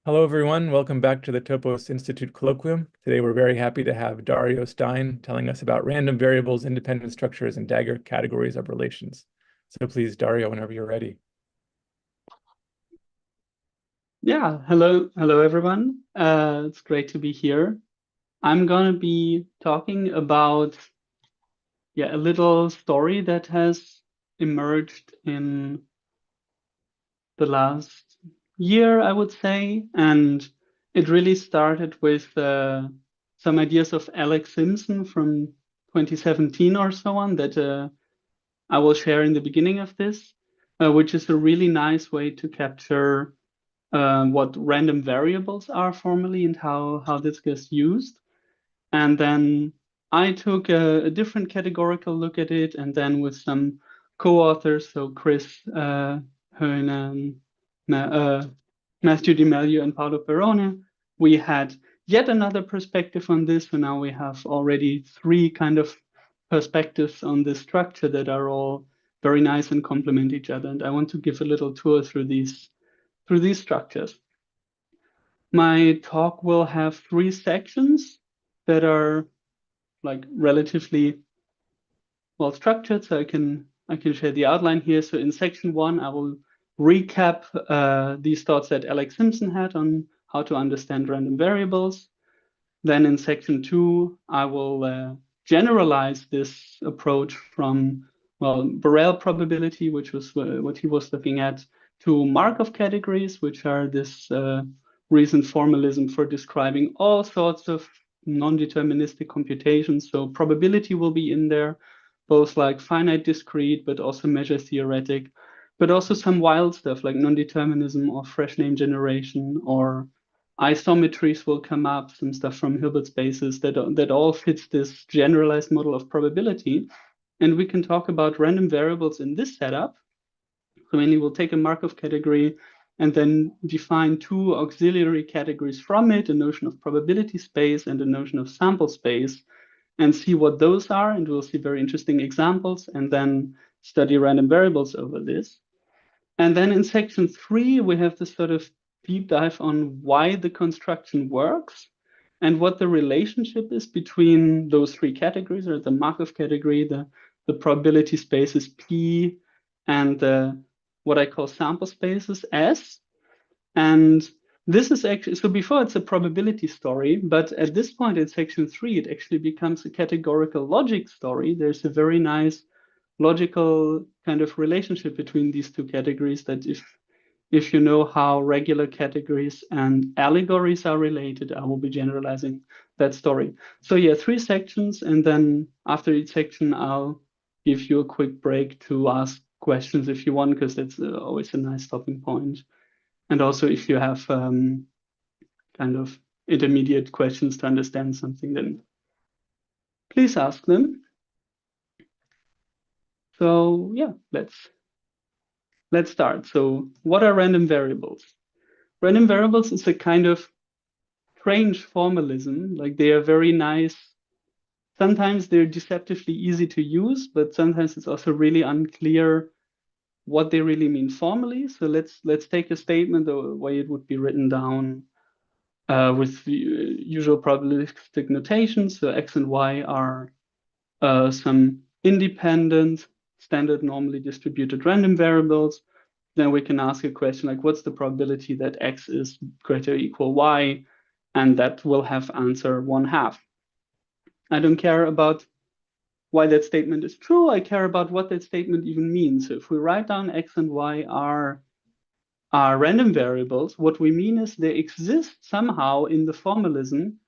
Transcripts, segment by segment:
Hello, everyone. Welcome back to the Topos Institute Colloquium. Today, we're very happy to have Dario Stein telling us about random variables, independent structures, and Dagger categories of relations. So please, Dario, whenever you're ready. Yeah, hello everyone. It's great to be here. I'm gonna be talking about a little story that has emerged in the last year, I would say, and it really started with some ideas of Alex Simpson from 2017 or so on that I will share in the beginning of this, which is a really nice way to capture what random variables are formally and how this gets used. And then I took a different categorical look at it, and then with some co-authors, so Chris Hoenen, Matthew DiMelio, and Paolo Perrone, we had yet another perspective on this. So now we have already three kind of perspectives on this structure that are all very nice and complement each other. And I want to give a little tour through these structures. My talk will have three sections that are like relatively well structured, so I can share the outline here. So in section one, I will recap these thoughts that Alex Simpson had on how to understand random variables. Then in section two, I will generalize this approach from Borel probability, which was what he was looking at, to Markov categories, which are this recent formalism for describing all sorts of non-deterministic computations. So probability will be in there, both like finite discrete, but also measure theoretic, but also some wild stuff like non-determinism or fresh name generation, or isometries will come up, some stuff from Hilbert spaces that all fits this generalized model of probability. And we can talk about random variables in this setup. So mainly we'll take a Markov category and then define two auxiliary categories from it, a notion of probability space and a notion of sample space, and see what those are. And we'll see very interesting examples and then study random variables over this. And then in section three, we have this sort of deep dive on why the construction works and what the relationship is between those three categories, or the Markov category, the probability spaces P, and what I call sample spaces S. And this is actually, so before it's a probability story, but at this point in section three, it actually becomes a categorical logic story. There's a very nice logical kind of relationship between these two categories that if you know how regular categories and allegories are related, I will be generalizing that story. So yeah, three sections, and then after each section, I'll give you a quick break to ask questions if you want, because that's always a nice stopping point. And also if you have kind of intermediate questions to understand something, then please ask them. So yeah, let's start. So what are random variables? Random variables is a kind of strange formalism. Like they are very nice. Sometimes they're deceptively easy to use, but sometimes it's also really unclear what they really mean formally. So let's take a statement the way it would be written down with the usual probabilistic notation. So x and y are some independent, standard normally distributed random variables. Then we can ask a question like, what's the probability that x is greater or equal y? And that will have answer 1/2. I don't care about why that statement is true. I care about what that statement even means. So if we write down x and y are random variables, what we mean is they exist somehow in the formalism,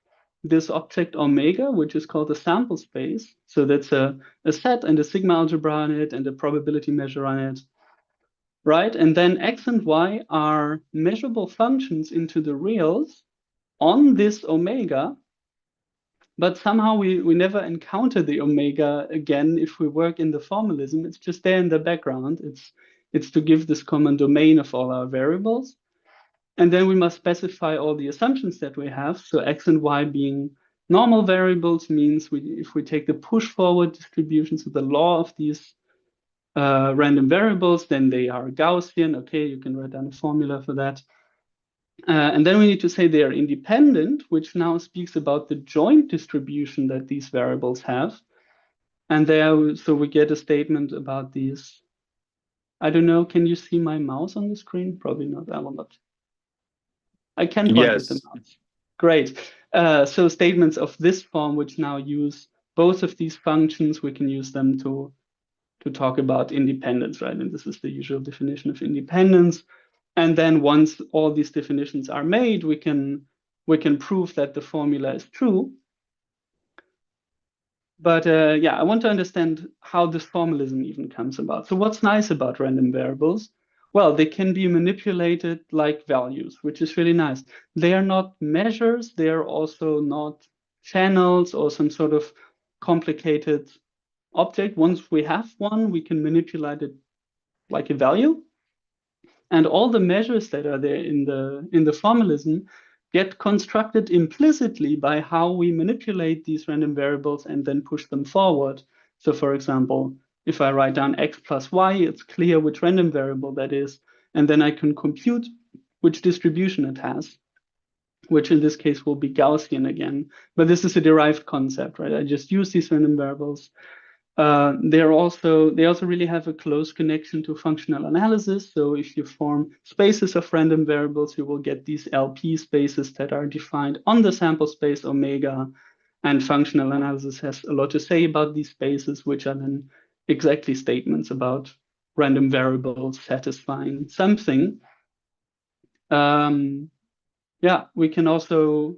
this object omega, which is called a sample space. So that's a set and a sigma algebra on it and a probability measure on it, right? And then x and y are measurable functions into the reals on this omega, but somehow we never encounter the omega again if we work in the formalism. It's just there in the background. It's to give this common domain of all our variables. And then we must specify all the assumptions that we have. So x and y being normal variables means if we take the push forward distribution, so the law of these random variables, then they are Gaussian. Okay, you can write down a formula for that. And then we need to say they are independent, which now speaks about the joint distribution that these variables have. And there, so we get a statement about these. I don't know, can you see my mouse on the screen? Probably not, I will not. I can point with the Yes. mouse. Great. So statements of this form, which now use both of these functions, we can use them to talk about independence, right? And this is the usual definition of independence. And then once all these definitions are made, we can prove that the formula is true. But yeah, I want to understand how this formalism even comes about. So what's nice about random variables? Well, they can be manipulated like values, which is really nice. They are not measures. They are also not channels or some sort of complicated object. Once we have one, we can manipulate it like a value. And all the measures that are there in the formalism get constructed implicitly by how we manipulate these random variables and then push them forward. So for example, if I write down x plus y, it's clear which random variable that is, and then I can compute which distribution it has, which in this case will be Gaussian again. But this is a derived concept, right? I just use these random variables. They also really have a close connection to functional analysis. So if you form spaces of random variables, you will get these LP spaces that are defined on the sample space omega. And functional analysis has a lot to say about these spaces, which are then exactly statements about random variables satisfying something. Yeah, we can also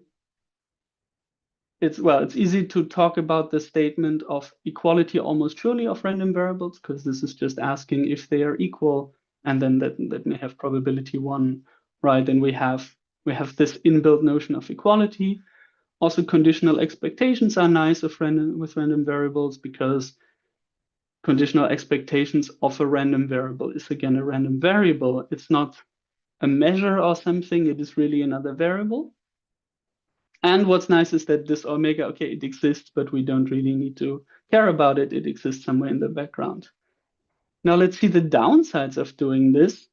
it's easy to talk about the statement of equality almost surely of random variables, because this is just asking if they are equal, and then that may have probability 1, right? And we have this inbuilt notion of equality. Also, conditional expectations are nice with random variables, because conditional expectations of a random variable is again a random variable. It's not a measure or something, it is really another variable. And what's nice is that this omega, okay, it exists, but we don't really need to care about it. It exists somewhere in the background. Now let's see the downsides of doing this.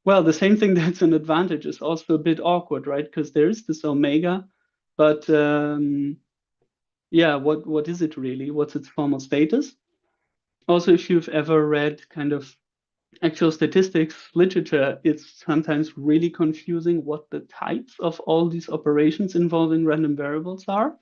Well, the same thing that's an advantage is also a bit awkward, right? Because there is this omega, but yeah, what is it really? What's its formal status? Also, if you've ever read kind of actual statistics literature, it's sometimes really confusing what the types of all these operations involving random variables are.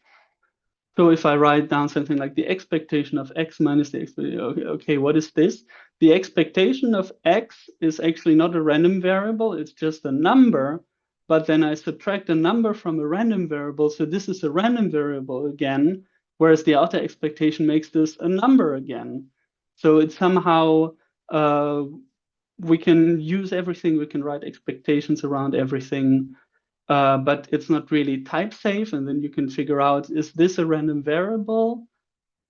So if I write down something like the expectation of x minus the expectation, okay, what is this? The expectation of x is actually not a random variable, it's just a number, but then I subtract a number from a random variable, so this is a random variable again, whereas the outer expectation makes this a number again. So it's somehow, we can use everything, we can write expectations around everything, but it's not really type safe. And then you can figure out, is this a random variable?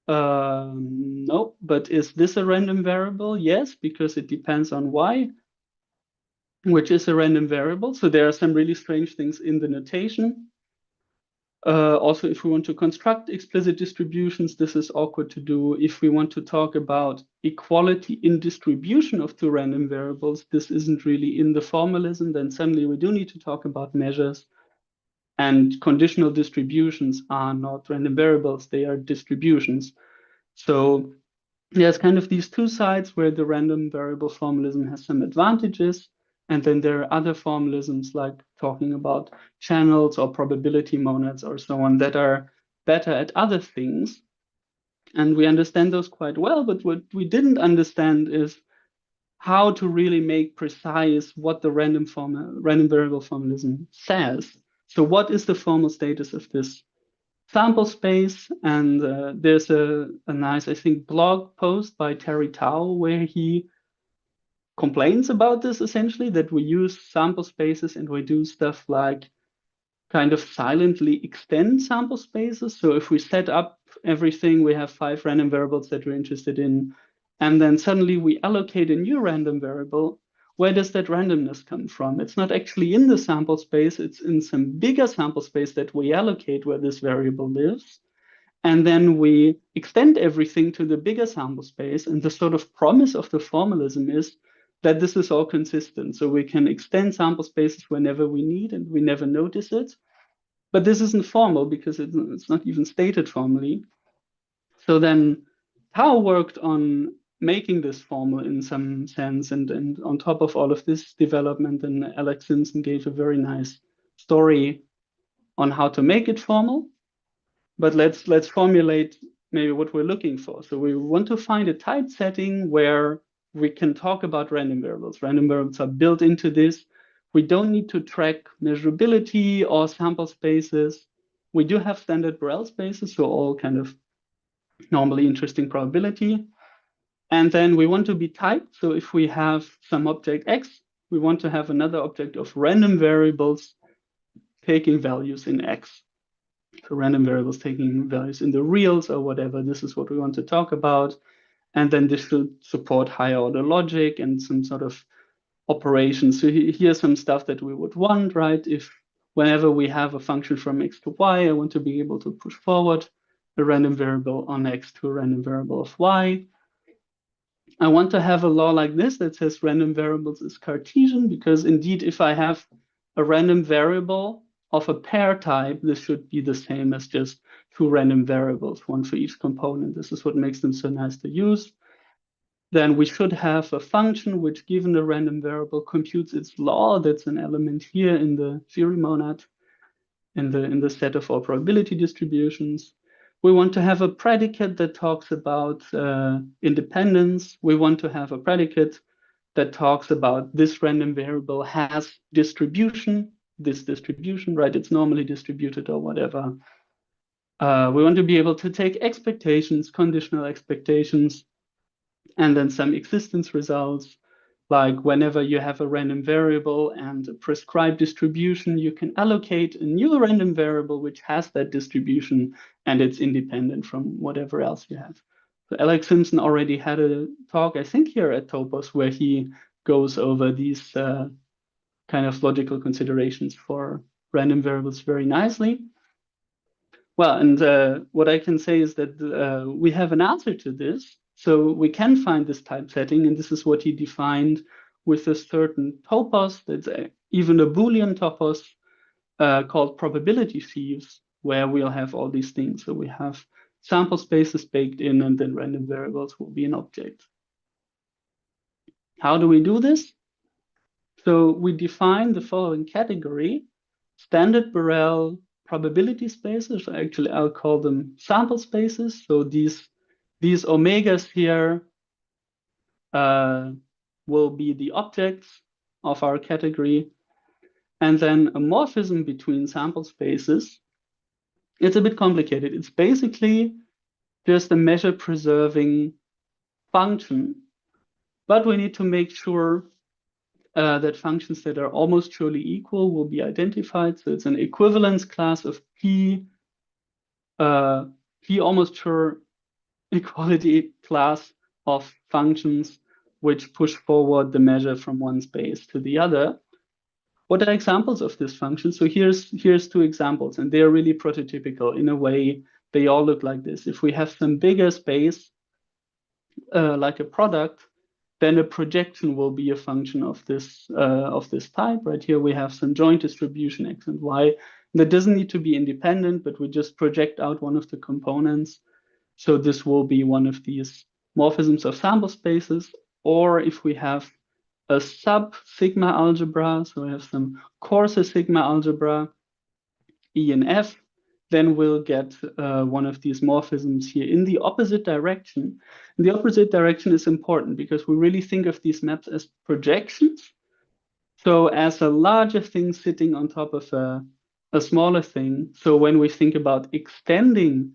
No, but is this a random variable? Yes, because it depends on y, which is a random variable. So there are some really strange things in the notation. Also, if we want to construct explicit distributions, this is awkward to do. If we want to talk about equality in distribution of two random variables, this isn't really in the formalism, then suddenly we do need to talk about measures. And conditional distributions are not random variables, they are distributions. So there's kind of these two sides where the random variable formalism has some advantages. And then there are other formalisms like talking about channels or probability monads or so on that are better at other things. And we understand those quite well, but what we didn't understand is how to really make precise what the random variable formalism says. So what is the formal status of this sample space? And there's a nice, I think, blog post by Terry Tao where he complains about this, essentially, that we use sample spaces and we do stuff like kind of silently extend sample spaces. So if we set up everything, we have 5 random variables that we're interested in, and then suddenly we allocate a new random variable, where does that randomness come from? It's not actually in the sample space, it's in some bigger sample space that we allocate where this variable lives. And then we extend everything to the bigger sample space. And the sort of promise of the formalism is that this is all consistent. So we can extend sample spaces whenever we need and we never notice it. But this isn't formal because it's not even stated formally. So then Tao worked on making this formal in some sense. And on top of all of this development, and Alex Simpson gave a very nice story on how to make it formal. But let's formulate maybe what we're looking for. So we want to find a type setting where we can talk about random variables. Random variables are built into this. We don't need to track measurability or sample spaces. We do have standard Borel spaces, so all kind of normally interesting probability. And then we want to be typed. So if we have some object X, we want to have another object of random variables taking values in X. So random variables taking values in the reals or whatever. This is what we want to talk about. And then this should support higher order logic and some sort of operations. So here's some stuff that we would want, right? If whenever we have a function from X to Y, I want to be able to push forward a random variable on X to a random variable of Y. I want to have a law like this that says random variables is Cartesian, because indeed, if I have a random variable of a pair type, this should be the same as just two random variables, one for each component. This is what makes them so nice to use. Then we should have a function which, given the random variable, computes its law. That's an element here in the theory monad, in the set of all probability distributions. We want to have a predicate that talks about independence. We want to have a predicate that talks about this random variable has distribution, this distribution, right? It's normally distributed or whatever. We want to be able to take expectations, conditional expectations, and then some existence results. Like whenever you have a random variable and a prescribed distribution, you can allocate a new random variable which has that distribution and it's independent from whatever else you have. So Alex Simpson already had a talk, I think here at Topos, where he goes over these kind of logical considerations for random variables very nicely. Well, and what I can say is that we have an answer to this. So we can find this type setting, and this is what he defined with a certain topos, that's even a Boolean topos called probability sheaves, where we'll have all these things. So we have sample spaces baked in, and then random variables will be an object. How do we do this? So we define the following category: standard Borel probability spaces. Actually, I'll call them sample spaces. So these omegas here will be the objects of our category. And then a morphism between sample spaces. It's a bit complicated. It's basically just a measure preserving function, but we need to make sure that functions that are almost surely equal will be identified. So it's an equivalence class of P almost sure equality class of functions which push forward the measure from one space to the other. What are examples of this function? So here's two examples, and they're really prototypical. In a way, they all look like this. If we have some bigger space, like a product, then a projection will be a function of this type. Right here we have some joint distribution X and Y. That doesn't need to be independent, but we just project out one of the components. So this will be one of these morphisms of sample spaces. Or if we have a sub-sigma algebra, so we have some coarser sigma algebra, E and F, then we'll get one of these morphisms here in the opposite direction. And the opposite direction is important because we really think of these maps as projections. So as a larger thing sitting on top of a smaller thing. So when we think about extending,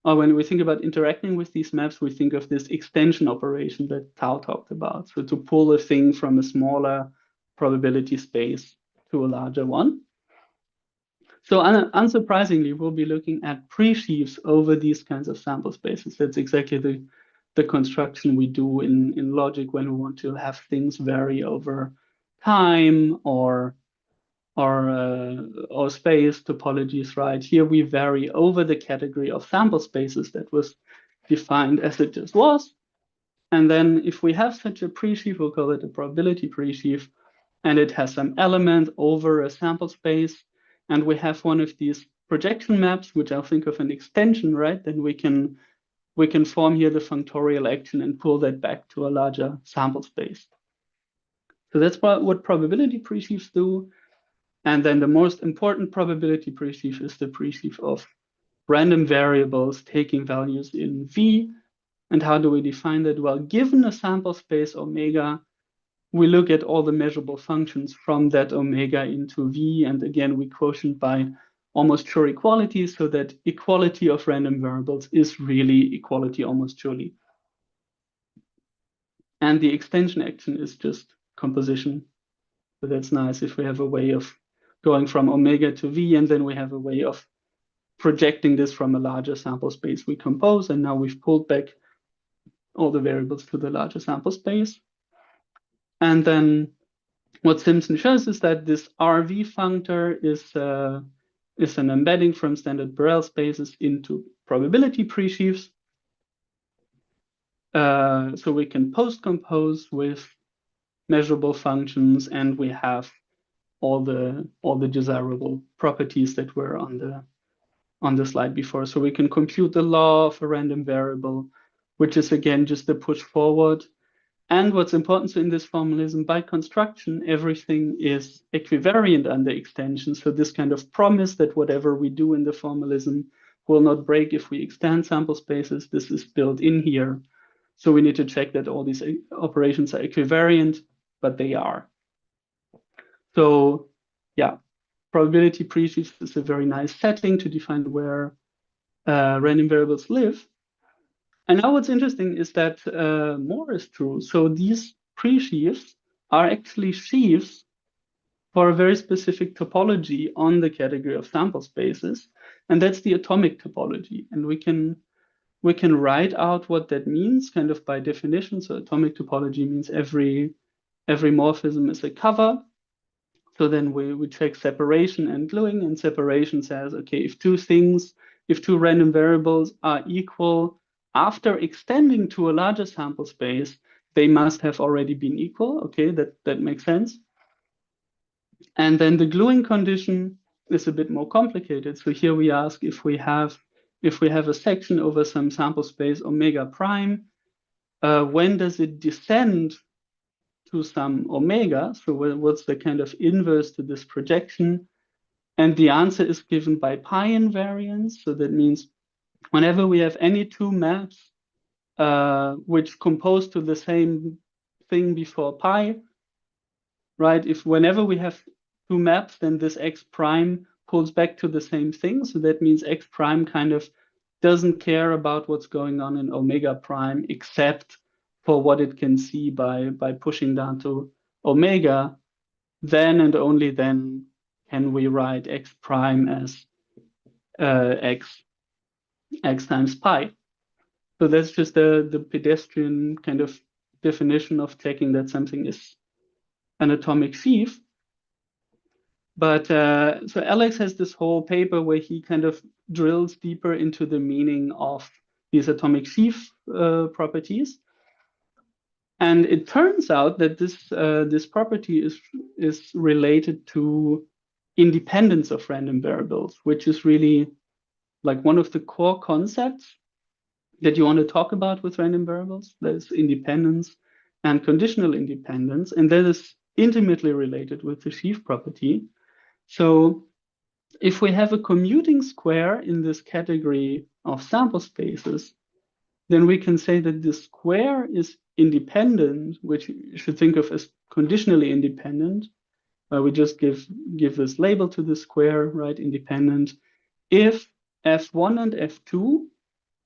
or when we think about interacting with these maps, we think of this extension operation that Tao talked about. So to pull a thing from a smaller probability space to a larger one. So unsurprisingly, we'll be looking at pre-sheaves over these kinds of sample spaces. That's exactly the construction we do in logic when we want to have things vary over time or space topologies, right? Here we vary over the category of sample spaces that was defined as it just was. And then if we have such a pre-sheaf, we'll call it a probability pre-sheaf, and it has some element over a sample space, and we have one of these projection maps, which I'll think of an extension, right? Then we can form here the functorial action and pull that back to a larger sample space. So that's what probability pre-sheaves do. And then the most important probability pre-sheaf is the pre-sheaf of random variables taking values in V. And how do we define that? Well, given a sample space omega, we look at all the measurable functions from that omega into V. And again, we quotient by almost sure equality, so that equality of random variables is really equality almost surely. And the extension action is just composition. So that's nice if we have a way of going from omega to V, and then we have a way of projecting this from a larger sample space we compose. And now we've pulled back all the variables to the larger sample space. And then what Simpson shows is that this RV functor is an embedding from standard Borel spaces into probability pre-sheaves. So we can post-compose with measurable functions, and we have all the desirable properties that were on the slide before. So we can compute the law of a random variable, which is again just a push forward. And what's important, so in this formalism, by construction, everything is equivariant under extension. So this kind of promise that whatever we do in the formalism will not break if we extend sample spaces, this is built in here. So we need to check that all these operations are equivariant, but they are. So yeah, probability pre-sheaf is a very nice setting to define where random variables live. And now what's interesting is that more is true. So these pre-sheaves are actually sheaves for a very specific topology on the category of sample spaces, and that's the atomic topology. And we can write out what that means kind of by definition. So atomic topology means every morphism is a cover. So then we check separation and gluing, and separation says, okay, if two random variables are equal after extending to a larger sample space, they must have already been equal. Okay, that makes sense. And then the gluing condition is a bit more complicated. So here we ask if we have a section over some sample space omega prime, when does it descend to some omega? So what's the kind of inverse to this projection? And the answer is given by pi invariance. So that means whenever we have any two maps which compose to the same thing before pi, right? Whenever we have two maps, then this x prime pulls back to the same thing. So that means x prime kind of doesn't care about what's going on in omega prime, except for what it can see by pushing down to omega. Then and only then can we write x prime as x times pi. So that's just the pedestrian kind of definition of checking that something is an atomic sheaf. But so Alex has this whole paper where he kind of drills deeper into the meaning of these atomic sheaf properties. And it turns out that this property is related to independence of random variables, which is really like one of the core concepts that you want to talk about with random variables. There's independence and conditional independence, and that is intimately related with the sheaf property. So if we have a commuting square in this category of sample spaces, then we can say that the square is independent, which you should think of as conditionally independent. We just give this label to the square, right? Independent. If f1 and f2,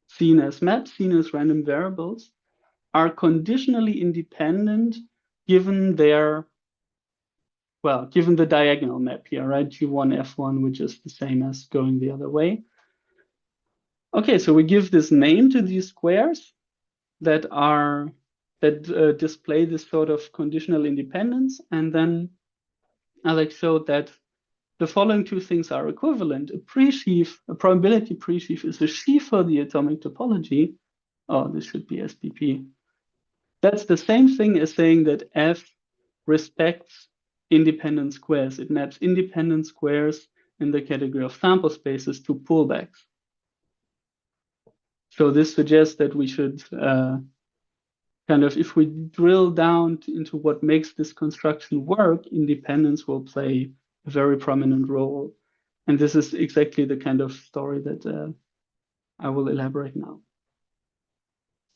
seen as maps, seen as random variables, are conditionally independent given the diagonal map here, right? G1, F1, which is the same as going the other way. Okay, so we give this name to these squares that display this sort of conditional independence. And then Alex showed that the following two things are equivalent. A probability pre-sheaf is a sheaf for the atomic topology. Oh, this should be SPP. That's the same thing as saying that F respects independent squares. It maps independent squares in the category of sample spaces to pullbacks. So this suggests that we should kind of, if we drill down into what makes this construction work, independence will play a very prominent role. And this is exactly the kind of story that I will elaborate now.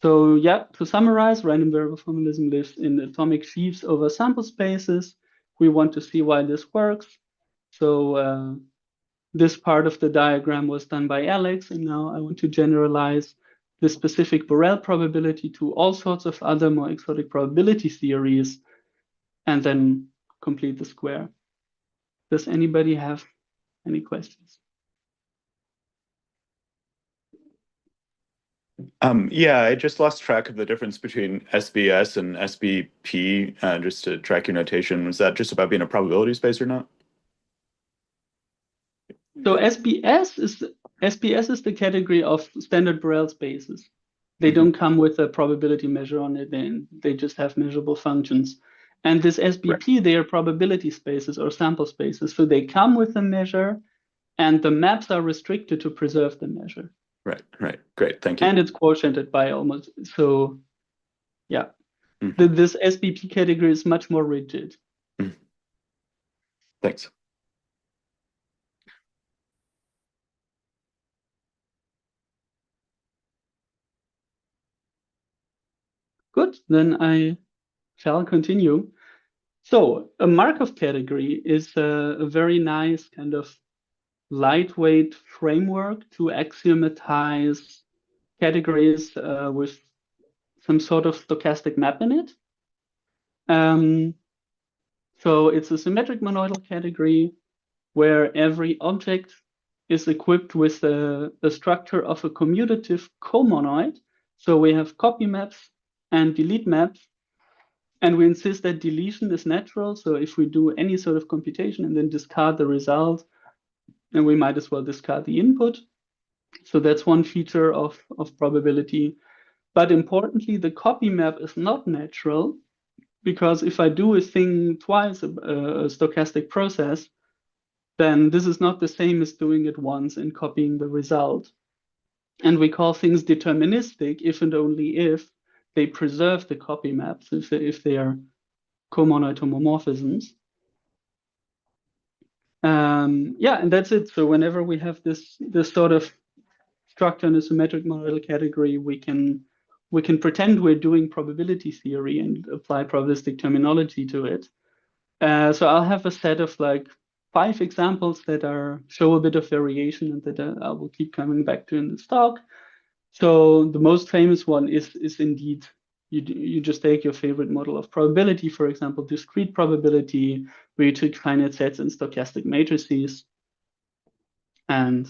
So yeah, to summarize, random variable formalism lives in atomic sheaves over sample spaces. We want to see why this works. So this part of the diagram was done by Alex, and now I want to generalize the specific Borel probability to all sorts of other more exotic probability theories, and then complete the square. Does anybody have any questions? Yeah, I just lost track of the difference between SBS and SBP, just to track your notation. Was that just about being a probability space or not? So SBS is the category of standard Borel spaces. They don't come with a probability measure on it, then they just have measurable functions. And this SBP, they are probability spaces or sample spaces. So they come with a measure, and the maps are restricted to preserve the measure. Right. Great, thank you. And it's quotiented by almost, so yeah. This SBP category is much more rigid. Thanks. Good, then I shall continue. So a Markov category is a very nice kind of lightweight framework to axiomatize categories with some sort of stochastic map in it. So it's a symmetric monoidal category where every object is equipped with the structure of a commutative comonoid. So we have copy maps and delete maps. And we insist that deletion is natural. So if we do any sort of computation and then discard the result, then we might as well discard the input. So that's one feature of probability. But importantly, the copy map is not natural, because if I do a thing twice, a stochastic process, then this is not the same as doing it once and copying the result. And we call things deterministic if and only if they preserve the copy maps, if they are comonoid homomorphisms. Yeah, and that's it. So whenever we have this sort of structure in a symmetric monoidal category, we can pretend we're doing probability theory and apply probabilistic terminology to it. So I'll have a set of like 5 examples that show a bit of variation and that I will keep coming back to in this talk. So the most famous one is indeed, you just take your favorite model of probability, for example, discrete probability, where you take finite sets and stochastic matrices. And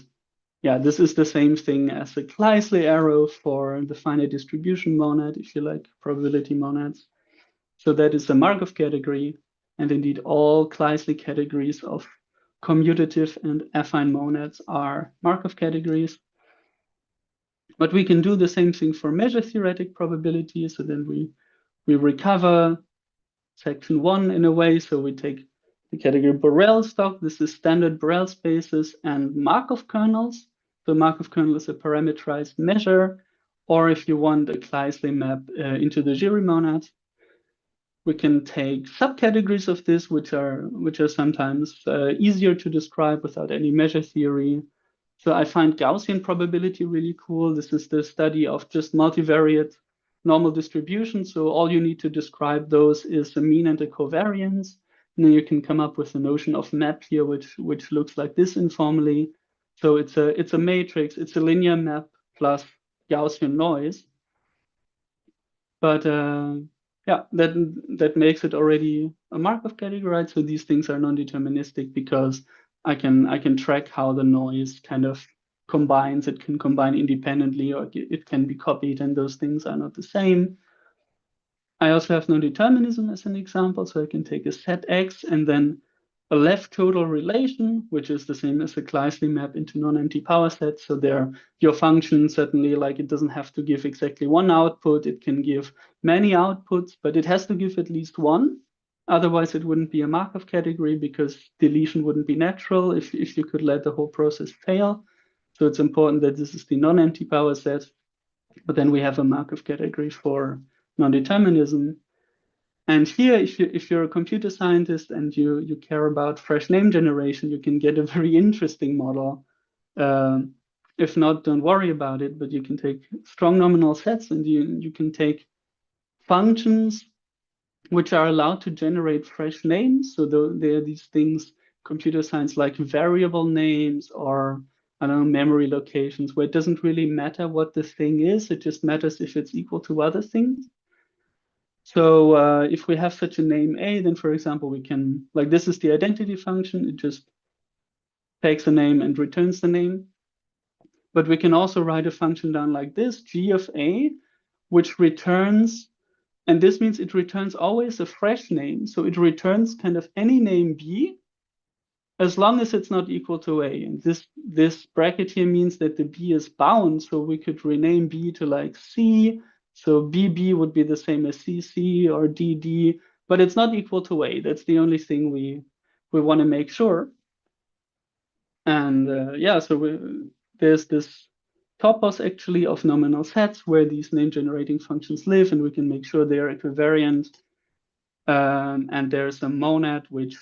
yeah, this is the same thing as a Kleisler arrow for the finite distribution monad, if you like, probability monads. So that is a Markov category. And indeed, all Kleisler categories of commutative and affine monads are Markov categories. But we can do the same thing for measure theoretic probability. So then we recover section 1 in a way. So we take the category Borel stock. This is standard Borel spaces and Markov kernels. So Markov kernel is a parameterized measure, or if you want a Kleisler map into the Giry monad. We can take subcategories of this, which are sometimes easier to describe without any measure theory. So I find Gaussian probability really cool. This is the study of just multivariate normal distributions. So all you need to describe those is a mean and a covariance. And then you can come up with the notion of map here, which looks like this informally. So it's a matrix. It's a linear map plus Gaussian noise. But yeah, that makes it already a Markov category, right? So these things are non-deterministic because I can track how the noise kind of combines. It can combine independently, or it can be copied, and those things are not the same. I also have non-determinism as an example. So I can take a set X and then a left total relation, which is the same as a Kleisli map into non-empty power sets. So there, your function certainly, like, it doesn't have to give exactly one output. It can give many outputs, but it has to give at least one. Otherwise, it wouldn't be a Markov category because deletion wouldn't be natural if you could let the whole process fail. So it's important that this is the non-empty power set. But then we have a Markov category for nondeterminism. And here, if you're a computer scientist and you care about fresh name generation, you can get a very interesting model. If not, don't worry about it, but you can take strong nominal sets and you can take functions which are allowed to generate fresh names. So there are these things, computer science, like variable names or, I don't know, memory locations, where it doesn't really matter what the thing is. It just matters if it's equal to other things. So if we have such a name A, then for example, we can, like, this is the identity function. It just takes a name and returns the name. But we can also write a function down like this, g of A, which returns, and this means it returns always a fresh name. So it returns kind of any name B, as long as it's not equal to A. And this bracket here means that the B is bound. So we could rename B to like C. So BB would be the same as CC or DD, but it's not equal to A. That's the only thing we want to make sure. And yeah, so there's this topos actually of nominal sets where these name generating functions live, and we can make sure they are equivariant. And there's a monad which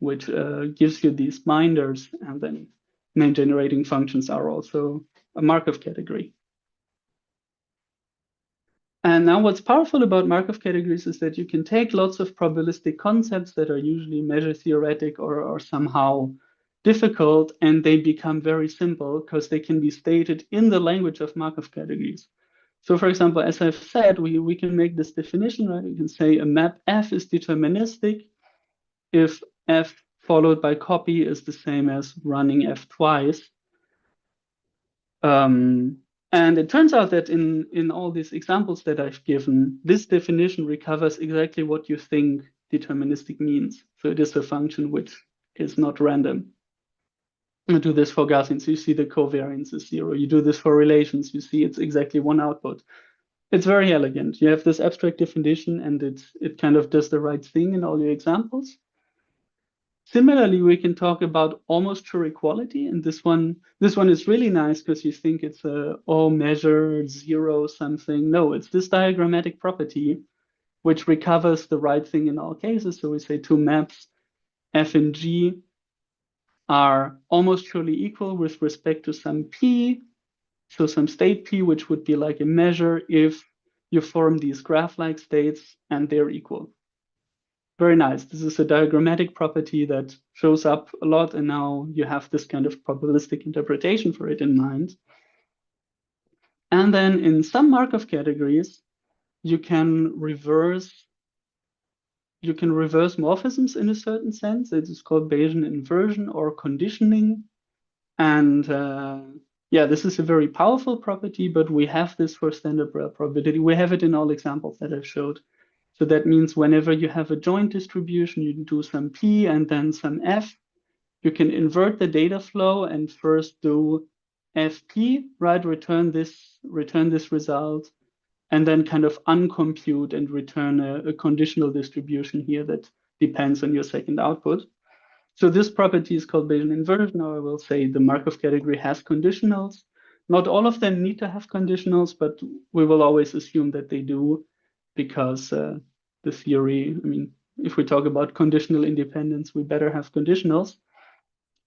gives you these binders, and then name generating functions are also a Markov category. And now what's powerful about Markov categories is that you can take lots of probabilistic concepts that are usually measure theoretic or somehow difficult, and they become very simple because they can be stated in the language of Markov categories. So for example, as I've said, we can make this definition, right? We can say a map F is deterministic if F followed by copy is the same as running F twice. And it turns out that in all these examples that I've given, this definition recovers exactly what you think deterministic means. So it is a function which is not random. You do this for Gaussians, you see the covariance is 0. You do this for relations, you see it's exactly one output. It's very elegant. You have this abstract definition and it kind of does the right thing in all your examples. Similarly, we can talk about almost sure equality, and this one is really nice because you think it's measure 0 something. No, it's this diagrammatic property which recovers the right thing in all cases. So we say two maps F and G are almost surely equal with respect to some P, so some state P, which would be like a measure if you form these graph-like states and they're equal. Very nice. This is a diagrammatic property that shows up a lot, and now you have this kind of probabilistic interpretation for it in mind. And then in some Markov categories, you can reverse morphisms in a certain sense. It is called Bayesian inversion or conditioning. And yeah, this is a very powerful property, but we have this for standard probability. We have it in all examples that I've showed. So that means whenever you have a joint distribution, you do some P and then some F. You can invert the data flow and first do FP, right? Return this result, and then kind of uncompute and return a conditional distribution here that depends on your second output. So this property is called Bayesian inversion, or I will say the Markov category has conditionals. Not all of them need to have conditionals, but we will always assume that they do, because the theory, I mean, if we talk about conditional independence, we better have conditionals.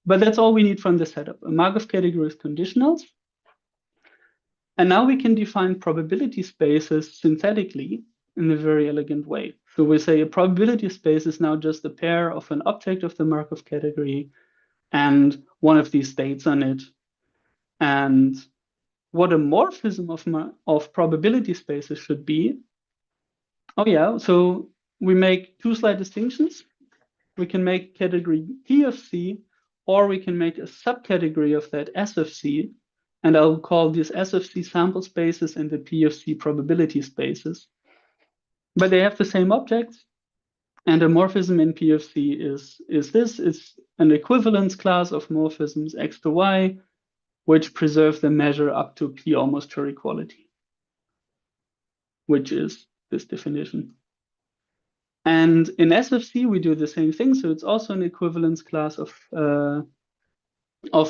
But that's all we need from the setup. A Markov category is conditionals. And now we can define probability spaces synthetically in a very elegant way. So we say a probability space is now just a pair of an object of the Markov category and one of these states on it. And what a morphism of probability spaces should be. Oh yeah, so we make two slight distinctions. We can make category P of C, or we can make a subcategory of that S of C. And I'll call these S of C sample spaces and the P of C probability spaces. But they have the same objects. And a morphism in P of C is this. It's an equivalence class of morphisms X to Y, which preserve the measure up to P almost to equality, which is this definition. And in S of C, we do the same thing. So it's also an equivalence class of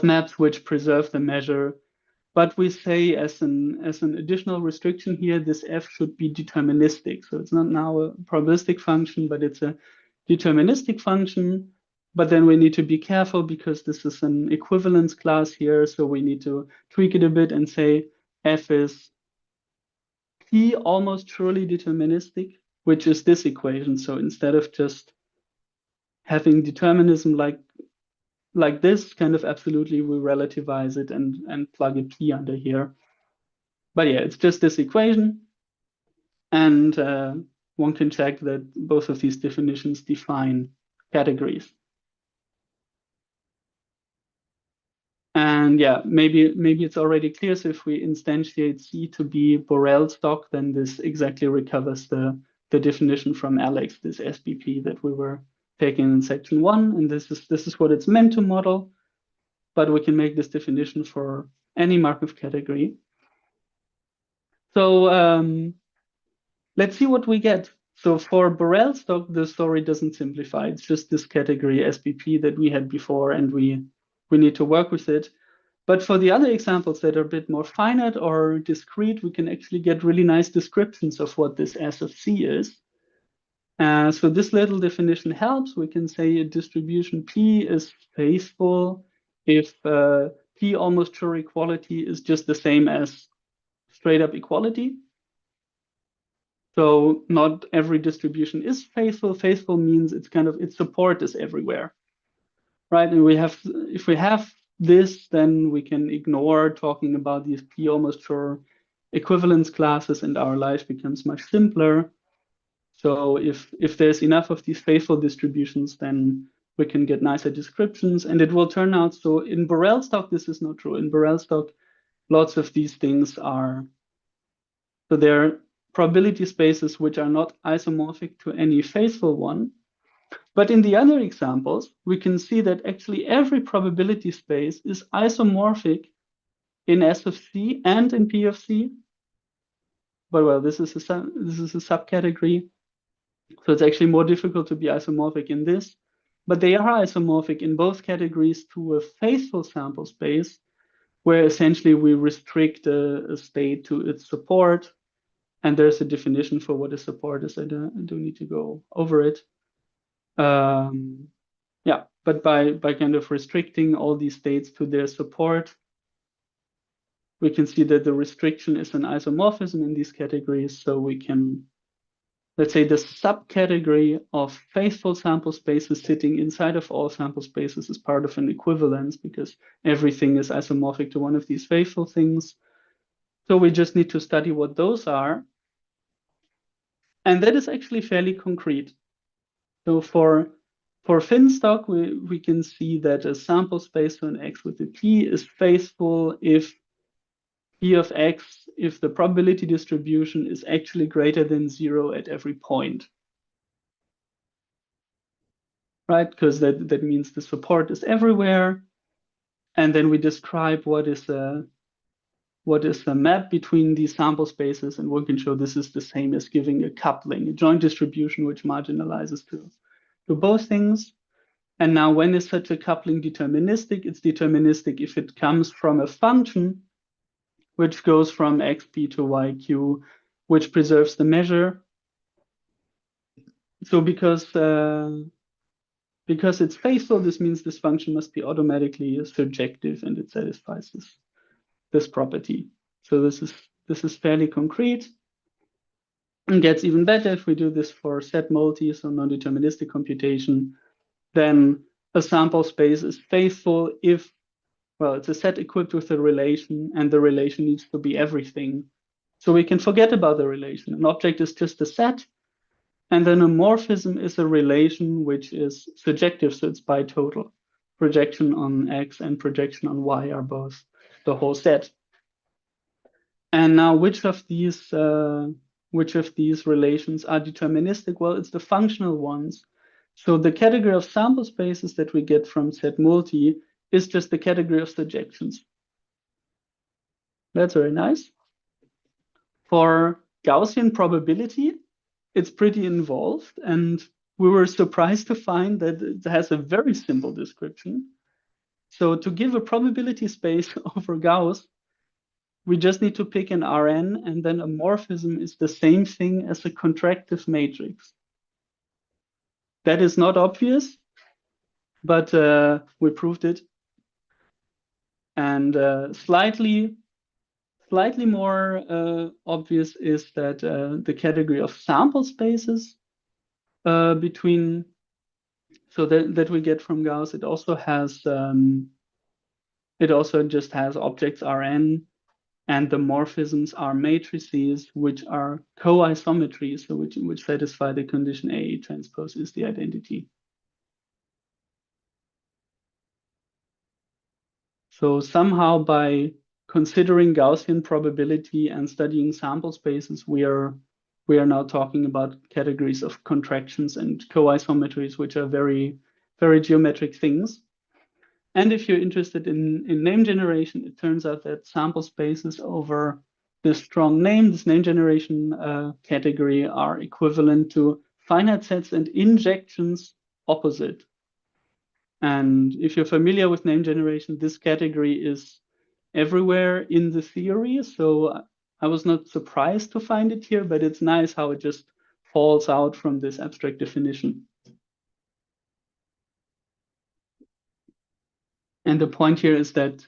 maps which preserve the measure. But we say as an additional restriction here, this F should be deterministic. So it's not now a probabilistic function, but it's a deterministic function. But then we need to be careful because this is an equivalence class here. So we need to tweak it a bit and say F is P almost surely deterministic, which is this equation. So instead of just having determinism like this, kind of absolutely, we relativize it and plug a P under here. But yeah, it's just this equation. And one can check that both of these definitions define categories. And yeah, maybe it's already clear. So if we instantiate C to be Borel stock, then this exactly recovers the definition from Alex, this SBP that we were taking in section 1. And this is what it's meant to model. But we can make this definition for any Markov category. So let's see what we get. So for Borel stock, the story doesn't simplify. It's just this category SBP that we had before, and we need to work with it. But for the other examples that are a bit more finite or discrete, we can actually get really nice descriptions of what this S of C is. So this little definition helps. We can say a distribution P is faithful if P almost sure equality is just the same as straight up equality. So not every distribution is faithful. Faithful means it's its support is everywhere, right? And if we have this, then we can ignore talking about these P almost sure equivalence classes, and our life becomes much simpler. So if there's enough of these faithful distributions, then we can get nicer descriptions, and it will turn out. So in Borel stock, this is not true. In Borel stock, lots of these things are, so they're probability spaces which are not isomorphic to any faithful one. But in the other examples, we can see that actually every probability space is isomorphic in S of C and in P of C. But well, this is a subcategory. So it's actually more difficult to be isomorphic in this. But they are isomorphic in both categories to a faithful sample space, where essentially we restrict a state to its support. And there's a definition for what a support is. I don't need to go over it. Yeah, but by kind of restricting all these states to their support, we can see that the restriction is an isomorphism in these categories. So we can, let's say, the subcategory of faithful sample spaces sitting inside of all sample spaces is part of an equivalence because everything is isomorphic to one of these faithful things. So we just need to study what those are. And that is actually fairly concrete. So for Finstock, we can see that a sample space on X with a P is faithful if P of X, if the probability distribution is actually greater than 0 at every point. Right? Because that means the support is everywhere. And then we describe what is the map between these sample spaces, and one can show this is the same as giving a coupling, a joint distribution which marginalizes to both things. And now when is such a coupling deterministic? It's deterministic if it comes from a function which goes from xp to yq, which preserves the measure. So because it's faithful, this means this function must be automatically surjective, and it satisfies this property. So this is fairly concrete. It gets even better if we do this for set multi, so non-deterministic computation. Then a sample space is faithful if, well, it's a set equipped with a relation, and the relation needs to be everything. So we can forget about the relation. An object is just a set, and then a morphism is a relation which is surjective, so it's bitotal. Projection on X and projection on Y are both the whole set. And now which of these which of these relations are deterministic? Well, it's the functional ones. So the category of sample spaces that we get from set multi is just the category of surjections. That's very nice. For Gaussian probability, it's pretty involved, and we were surprised to find that it has a very simple description. So to give a probability space over Gauss, we just need to pick an Rn, and then a morphism is the same thing as a contractive matrix. That is not obvious, but we proved it. And slightly more obvious is that the category of sample spaces between, so that we get from Gauss, it also just has objects Rn, and the morphisms are matrices which are co-isometries, so which satisfy the condition A transpose is the identity. So somehow by considering Gaussian probability and studying sample spaces, we are now talking about categories of contractions and co-isometries, which are very, very geometric things. And if you're interested in name generation, it turns out that sample spaces over this strong name, this name generation category, are equivalent to finite sets and injections opposite. And if you're familiar with name generation, this category is everywhere in the theory. So I was not surprised to find it here, but it's nice how it just falls out from this abstract definition. And the point here is that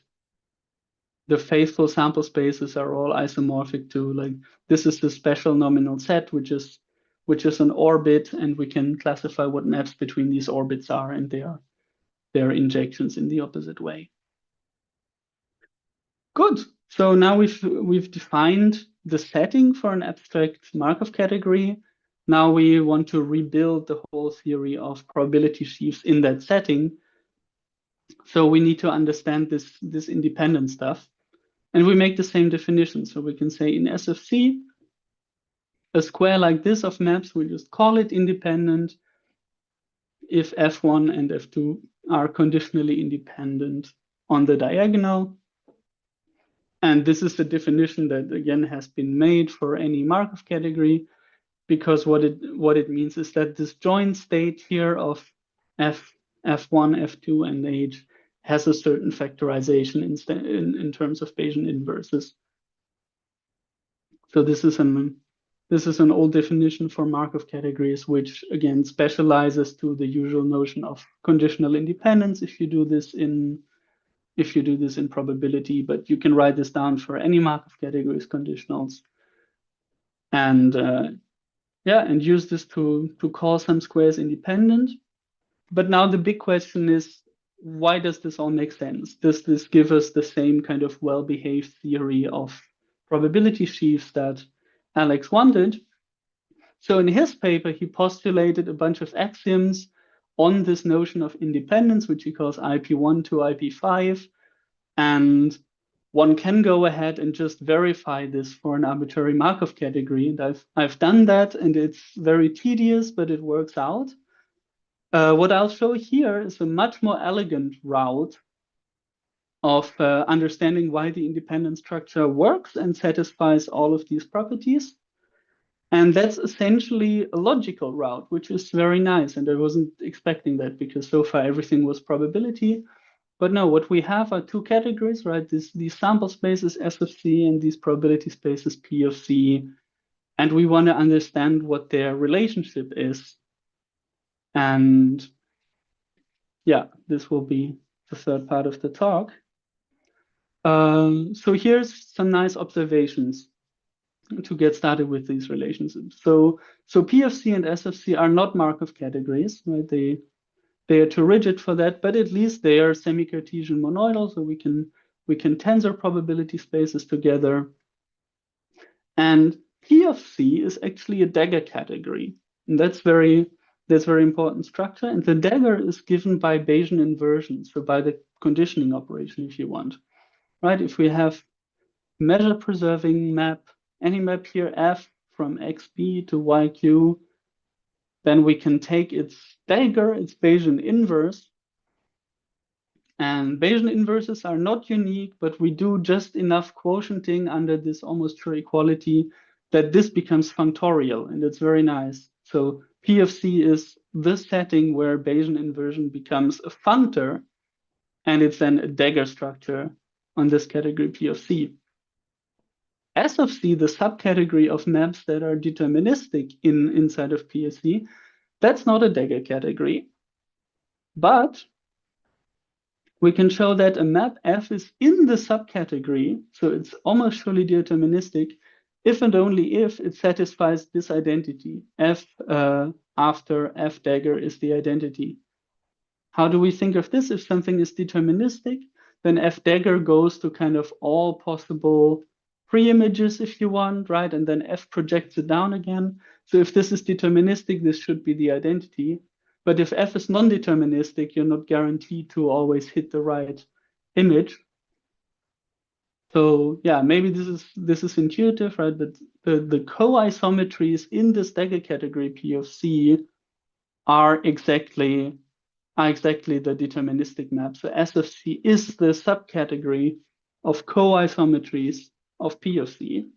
the faithful sample spaces are all isomorphic to, like, this is the special nominal set, which is an orbit, and we can classify what maps between these orbits are, and they are injections in the opposite way. Good. So now we've defined the setting for an abstract Markov category. Now we want to rebuild the whole theory of probability sheaves in that setting. So we need to understand this independent stuff. And we make the same definition. So we can say in SFC, a square like this of maps, we just call it independent if F1 and F2 are conditionally independent on the diagonal. And this is the definition that, again, has been made for any Markov category, because what it means is that this joint state here of F1, F2, and H has a certain factorization in terms of Bayesian inverses. So this is an old definition for Markov categories, which again specializes to the usual notion of conditional independence if you do this in probability, but you can write this down for any Markov categories conditionals. And and use this to call some squares independent. But now the big question is, why does this all make sense? Does this give us the same kind of well-behaved theory of probability sheaves that Alex wanted? So in his paper, he postulated a bunch of axioms on this notion of independence, which he calls IP1 to IP5. And one can go ahead and just verify this for an arbitrary Markov category. And I've done that, and it's very tedious, but it works out. What I'll show here is a much more elegant route of understanding why the independent structure works and satisfies all of these properties. And that's essentially a logical route, which is very nice. And I wasn't expecting that, because so far everything was probability. But no, what we have are two categories, right? These sample spaces S of C and these probability spaces P of C. And we want to understand what their relationship is. And yeah, this will be the third part of the talk. So here's some nice observations to get started with these relationships. So P of C and S of C are not Markov categories, right? They are too rigid for that, but at least they are semi-Cartesian monoidal, so we can tensor probability spaces together. And P of C is actually a Dagger category, and that's very important structure. And the Dagger is given by Bayesian inversion, so by the conditioning operation, if you want, right? If we have measure preserving map, any map here F from xb to yq, then we can take its dagger, its Bayesian inverse. And Bayesian inverses are not unique, but we do just enough quotienting under this almost sure equality that this becomes functorial, and it's very nice. So P of C is the setting where Bayesian inversion becomes a functor, and it's then a dagger structure on this category P of C. S of C, the subcategory of maps that are deterministic inside of P of C, that's not a dagger category, but we can show that a map F is in the subcategory, so it's almost surely deterministic, if and only if it satisfies this identity. F after F dagger is the identity. How do we think of this? If something is deterministic, then F dagger goes to kind of all possible pre-images if you want, right? And then F projects it down again. So if this is deterministic, this should be the identity. But if F is non-deterministic, you're not guaranteed to always hit the right image. So yeah, maybe this is intuitive, right? But the co-isometries in this dagger category P of C are exactly the deterministic map. So S of C is the subcategory of co-isometries of P of C.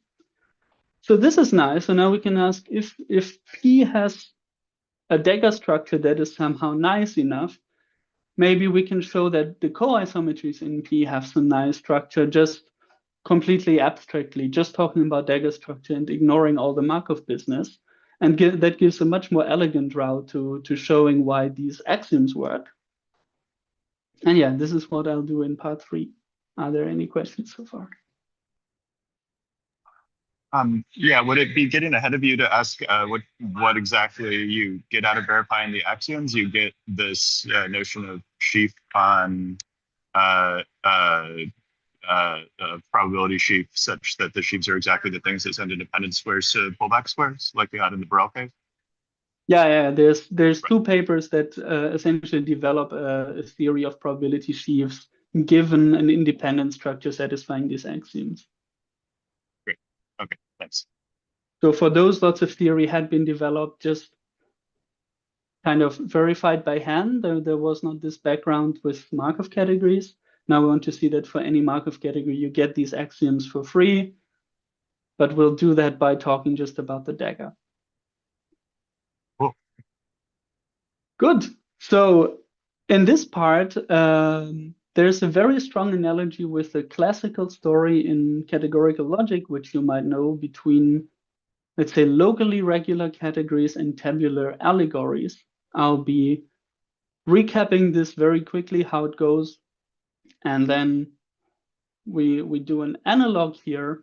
So this is nice. So now we can ask if P has a dagger structure that is somehow nice enough, maybe we can show that the co-isometries in P have some nice structure, just completely abstractly, just talking about dagger structure and ignoring all the Markov business. And that gives a much more elegant route to showing why these axioms work. And yeah, this is what I'll do in part 3. Are there any questions so far? Yeah, would it be getting ahead of you to ask what exactly you get out of verifying the axioms? You get this notion of sheaf on probability sheaf such that the sheaves are exactly the things that send independent squares to pullback squares, like we had in the Borel case? Yeah. There's right. 2 papers that essentially develop a theory of probability sheaves given an independent structure satisfying these axioms. Great. Okay, thanks. So for those, lots of theory had been developed, just kind of verified by hand. There was not this background with Markov categories. Now we want to see that for any Markov category, you get these axioms for free, but we'll do that by talking just about the dagger. Cool. Good. So in this part, there's a very strong analogy with the classical story in categorical logic, which you might know, between, let's say, locally regular categories and tabular allegories. I'll be recapping this very quickly, how it goes. And then we do an analog here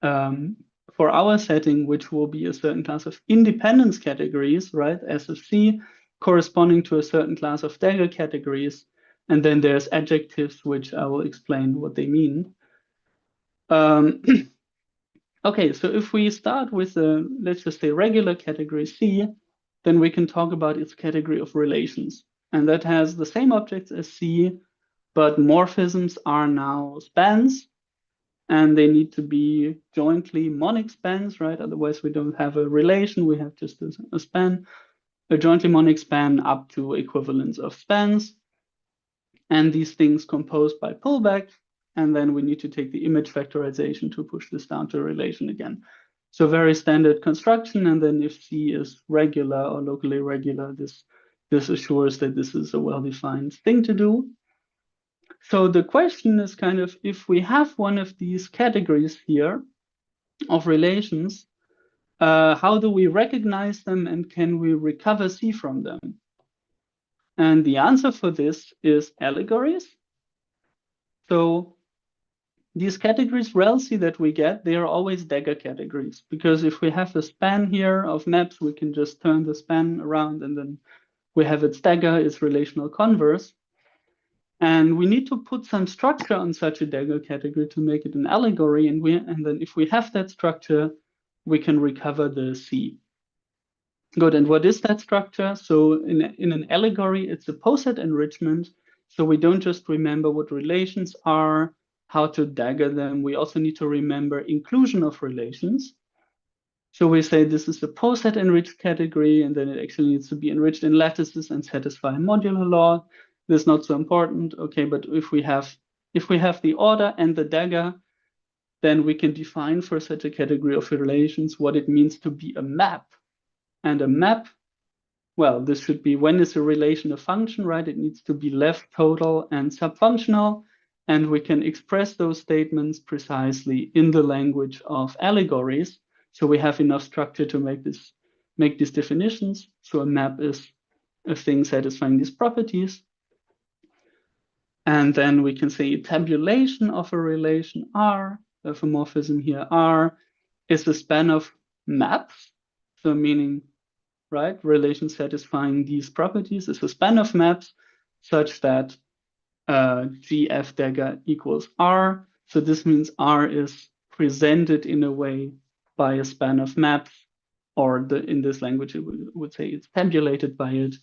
for our setting, which will be a certain class of independence categories, right? S of C, corresponding to a certain class of dagger categories. And then there's adjectives, which I will explain what they mean. Okay, so if we start with let's just say regular category C, then we can talk about its category of relations. And that has the same objects as C, but morphisms are now spans, and they need to be jointly monic spans, right? Otherwise, we don't have a relation. We have just a span, a jointly monic span up to equivalence of spans. And these things composed by pullback. And then we need to take the image factorization to push this down to a relation again. So very standard construction. And then if C is regular or locally regular, this assures that this is a well-defined thing to do. So the question is kind of, if we have one of these categories here of relations, how do we recognize them and can we recover C from them? And the answer for this is allegories. So these categories rel-C that we get, they are always dagger categories, because if we have a span here of maps, we can just turn the span around and then we have its dagger, its relational converse. And we need to put some structure on such a dagger category to make it an allegory. And then if we have that structure, we can recover the C. Good, and what is that structure? So in an allegory, it's a poset enrichment. So we don't just remember what relations are, how to dagger them. We also need to remember inclusion of relations. So we say this is a poset enriched category, and then it actually needs to be enriched in lattices and satisfy modular law. This is not so important. Okay, but if we have the order and the dagger, then we can define for such a category of relations what it means to be a map. And a map, well, this should be, when is a relation a function, right? It needs to be left, total, and subfunctional. And we can express those statements precisely in the language of allegories. So we have enough structure to make these definitions. So a map is a thing satisfying these properties. And then we can say a tabulation of a relation R, of a morphism here R, is the span of maps. So meaning, right, relations satisfying these properties is a span of maps such that GF dagger equals R. So this means R is presented in a way by a span of maps, or in this language it would say it's tabulated by it.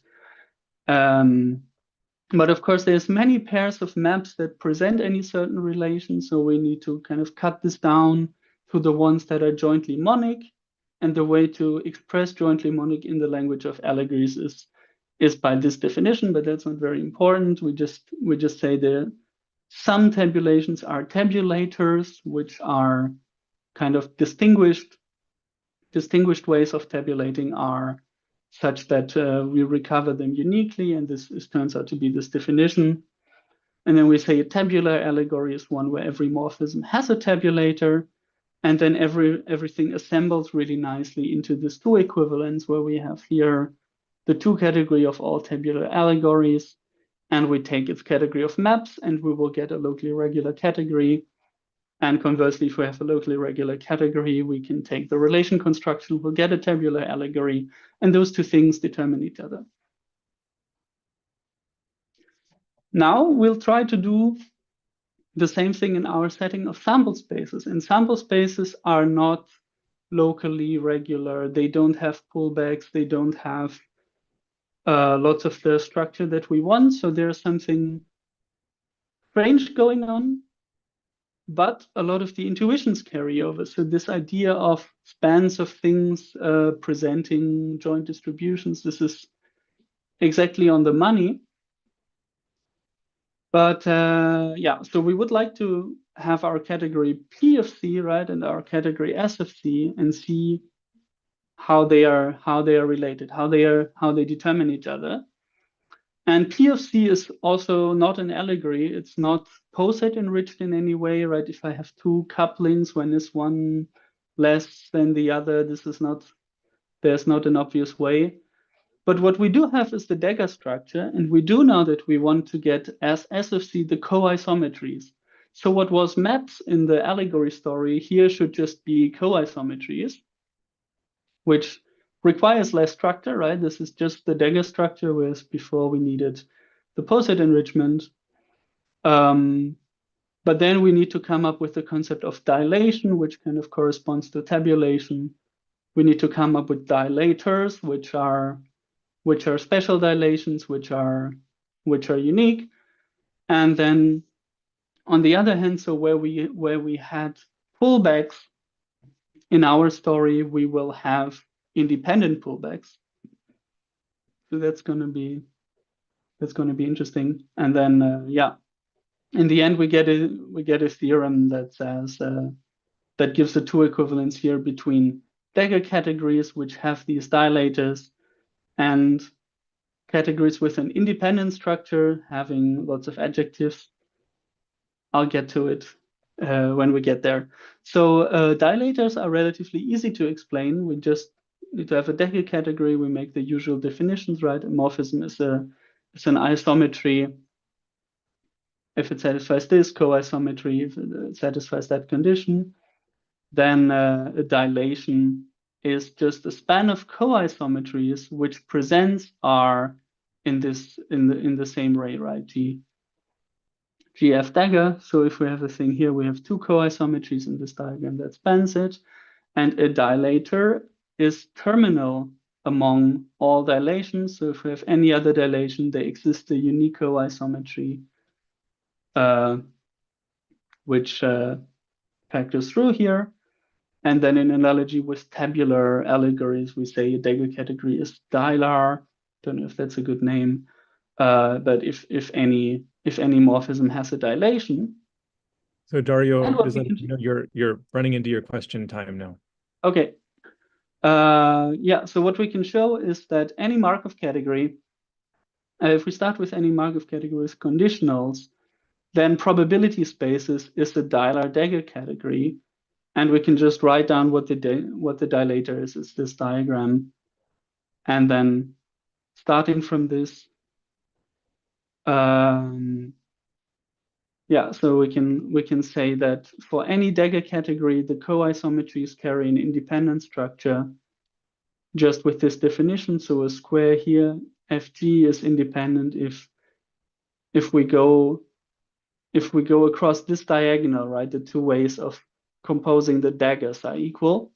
But of course, there's many pairs of maps that present any certain relation. So we need to kind of cut this down to the ones that are jointly monic. And the way to express jointly monic in the language of allegories is by this definition, but that's not very important. We just say that some tabulations are tabulators, which are kind of distinguished ways of tabulating R, such that we recover them uniquely, and this turns out to be this definition. And then we say a tabular allegory is one where every morphism has a tabulator, and then everything assembles really nicely into this two equivalence, where we have here the two category of all tabular allegories, and we take its category of maps, and we will get a locally regular category. And conversely, if we have a locally regular category, we can take the relation construction, we'll get a tabular allegory, and those two things determine each other. Now we'll try to do the same thing in our setting of sample spaces. And sample spaces are not locally regular. They don't have pullbacks. They don't have lots of the structure that we want. So there's something strange going on, but a lot of the intuitions carry over. So this idea of spans of things presenting joint distributions, this is exactly on the money. But yeah, so we would like to have our category P of C, right, and our category S of C, and see how they are related, how they determine each other. And P of C is also not an allegory. It's not poset enriched in any way, right? If I have two couplings, when is one less than the other, there's not an obvious way. But what we do have is the dagger structure, and we do know that we want to get as S of C the co-isometries. So what was maps in the allegory story here should just be co-isometries, which requires less structure, right? This is just the dagger structure, whereas before we needed the poset enrichment. But then we need to come up with the concept of dilation, which kind of corresponds to tabulation. We need to come up with dilators, which are special dilations, which are unique. And then on the other hand, so where we had pullbacks in our story, we will have independent pullbacks. So that's going to be interesting. And then yeah, in the end we get a theorem that says that gives the two equivalence here between dagger categories which have these dilators and categories with an independent structure having lots of adjectives. I'll get to it when we get there. So dilators are relatively easy to explain. We just need to have a Dagger category. We make the usual definitions, right? A morphism is an isometry if it satisfies this, co-isometry if it satisfies that condition. Then a dilation is just a span of co-isometries which presents R in the same way, right? GF dagger. So if we have a thing here, we have two co-isometries in this diagram that spans it. And a dilator is terminal among all dilations. So if we have any other dilation, there exists a unique co-isometry which factors through here. And then in analogy with tabular allegories, we say a Dagger category is dilar. Don't know if that's a good name. But if any morphism has a dilation. So Dario, And what just we let you know you're running into your question time now. Okay. Yeah, so what we can show is that any Markov category, if we start with any Markov category with conditionals, then probability spaces is the dilar Dagger category. And we can just write down what the dilator is. It's this diagram. And then starting from this, yeah, so we can say that for any Dagger category, the co-isometries carry an independent structure just with this definition. So a square here, FG is independent if we go across this diagonal, right? The two ways of composing the daggers are equal.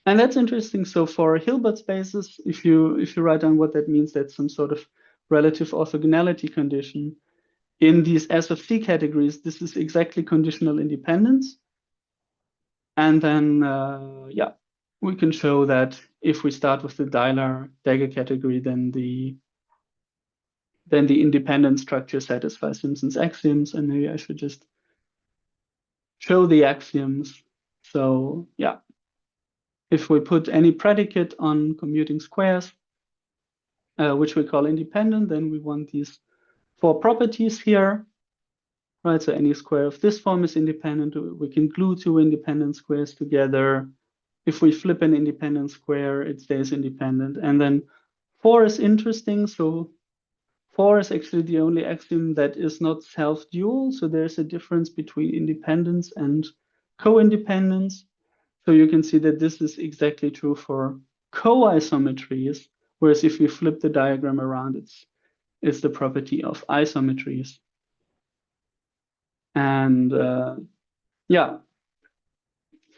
And that's interesting. So for Hilbert spaces, if you write down what that means, that's some sort of relative orthogonality condition. In these S of C categories, this is exactly conditional independence. And then, yeah, we can show that if we start with the dilar Dagger category, then the independent structure satisfies Simpson's axioms. And maybe I should just show the axioms. So yeah, if we put any predicate on commuting squares, which we call independent, then we want these four properties here, right? So any square of this form is independent. We can glue two independent squares together. If we flip an independent square, it stays independent. And then 4 is interesting. So 4 is actually the only axiom that is not self-dual. So there's a difference between independence and co-independence. So you can see that this is exactly true for co-isometries, whereas if you flip the diagram around, it's the property of isometries. And yeah,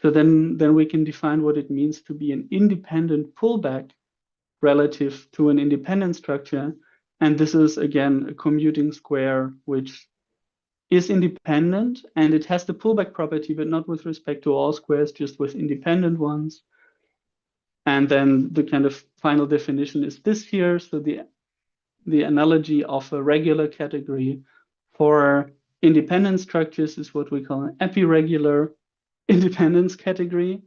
so then we can define what it means to be an independent pullback relative to an independent structure. And this is, again, a commuting square, which is independent, and it has the pullback property, but not with respect to all squares, just with independent ones. And then the kind of final definition is this here. So the analogy of a regular category for independent structures is what we call an epiregular independence category.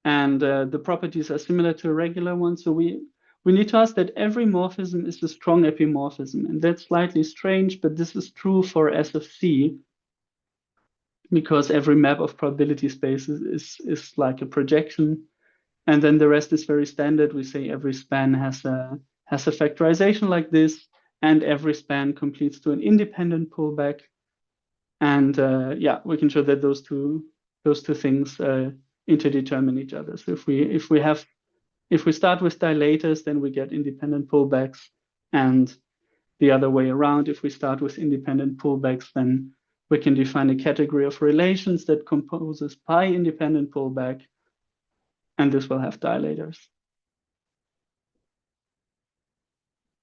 And the properties are similar to a regular one. So we need to ask that every morphism is a strong epimorphism. And that's slightly strange, but this is true for S of C, because every map of probability spaces is like a projection. And then the rest is very standard. We say every span has a factorization like this, and every span completes to an independent pullback. And yeah, we can show that those two things interdetermine each other. So if we start with dilators, then we get independent pullbacks, and the other way around. If we start with independent pullbacks, then we can define a category of relations that composes pi independent pullback, and this will have dilators.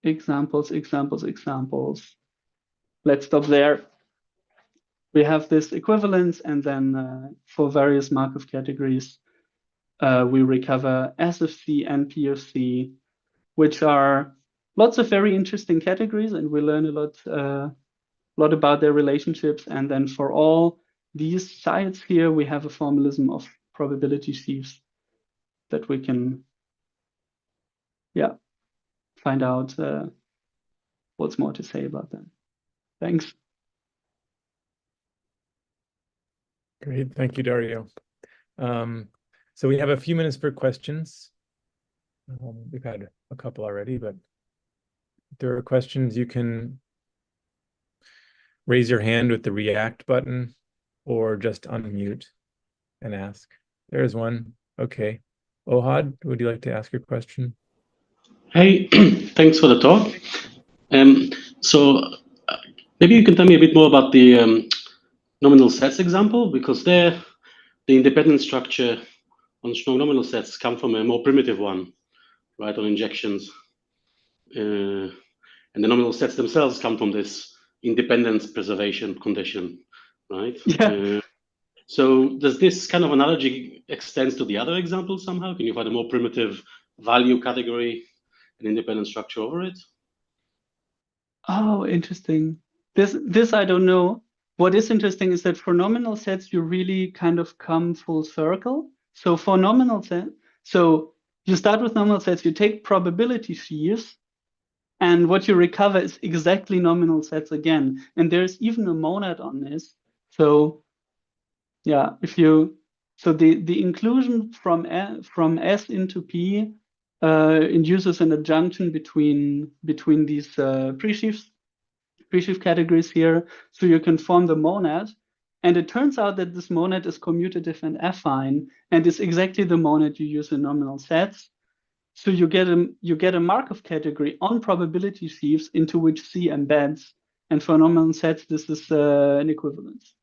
Examples. Let's stop there. We have this equivalence, and then for various Markov categories, we recover S of C and P of C, which are lots of very interesting categories, and we learn a lot about their relationships. And then for all these sides here, we have a formalism of probability sheaves that we can, yeah, find out what's more to say about them. Thanks. Great, thank you, Dario. So we have a few minutes for questions. We've had a couple already, but if there are questions, you can raise your hand with the react button or just unmute and ask. There's one. Okay. Ohad, would you like to ask your question? Hey, thanks for the talk. So maybe you can tell me a bit more about the nominal sets example, because there the independent structure on strong nominal sets come from a more primitive one, right, on injections. And the nominal sets themselves come from this independence preservation condition, right? Yeah. So does this kind of analogy extend to the other example somehow? Can you find a more primitive value category, an independent structure over it? Oh, interesting. This I don't know. What is interesting is that for nominal sets, you really kind of come full circle. So for nominal set, so you start with nominal sets, you take probability sheaves, and what you recover is exactly nominal sets again. And there's even a monad on this. So yeah, so the inclusion from S into P induces an adjunction between these pre-sheaf categories here, so you can form the monad. And it turns out that this monad is commutative and affine, and is exactly the monad you use in nominal sets. So you get a Markov category on probability sheaves into which C embeds. And for nominal sets, this is an equivalence.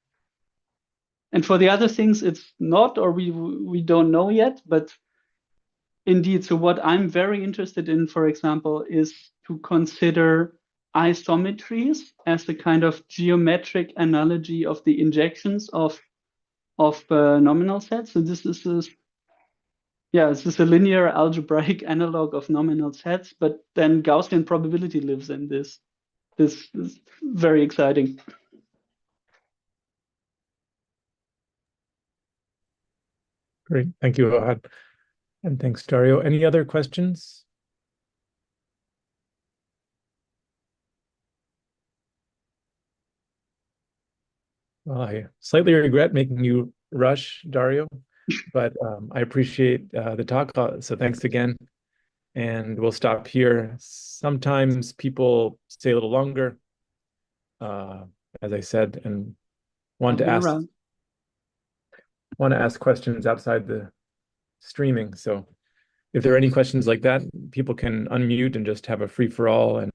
And for the other things, it's not, or we don't know yet, but indeed. So what I'm very interested in, for example, is to consider isometries as a kind of geometric analogy of the injections of nominal sets. So this is a linear algebraic analog of nominal sets, but then Gaussian probability lives in this. This is very exciting. Great. Thank you, Ohad. And thanks, Dario. Any other questions? Well, I slightly regret making you rush, Dario, but I appreciate the talk. So thanks again. And we'll stop here. Sometimes people stay a little longer, as I said, and want to ask questions outside the streaming. So if there are any questions like that, people can unmute and just have a free-for-all and